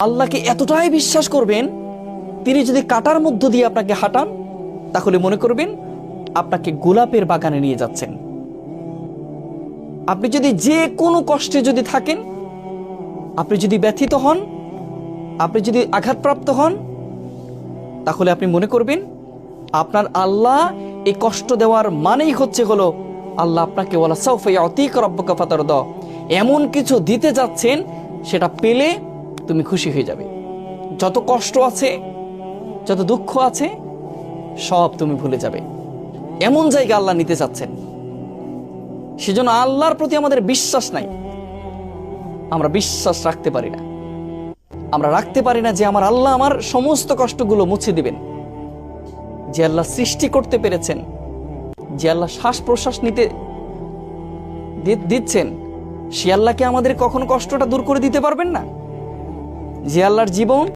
আল্লাহকে এতটাই বিশ্বাস করবেন, তিনি যদি কাঁটার মধ্য দিয়ে আপনাকে হাঁটান, তাহলে মনে করবেন আপনাকে গোলাপের বাগানে নিয়ে যাচ্ছেন। আপনি যদি যে কোনো কষ্টে যদি থাকেন, আপনি যদি ব্যথিত হন, আপনি যদি আঘাতপ্রাপ্ত হন, তাহলে আপনি মনে করবেন আপনার আল্লাহ এই কষ্ট দেওয়ার মানেই হলো আল্লাহ আপনাকে ওয়ালা সাউফা ইয়াতিকা রাব্বুকা ফাতারদা, এমন কিছু দিতে যাচ্ছেন সেটা পেলে তুমি খুশি হয়ে যাবে। যত কষ্ট আছে, যত দুঃখ আছে, সব তুমি ভুলে যাবে। এমন জায়গা আল্লাহ নিতে চাচ্ছেন। সেজন্য আল্লাহর প্রতি আমাদের বিশ্বাস নাই, আমরা বিশ্বাস রাখতে পারি না। আমরা রাখতে পারি না যে আমার আল্লাহ আমার সমস্ত কষ্টগুলো মুছে দিবেন। যে আল্লাহ সৃষ্টি করতে পেরেছেন, যে আল্লাহ শ্বাস প্রশ্বাস নিতে দিচ্ছেন, সে আল্লাহকে আমাদের কখনো কষ্টটা দূর করে দিতে পারবেন না? যে আল্লাহর জীবন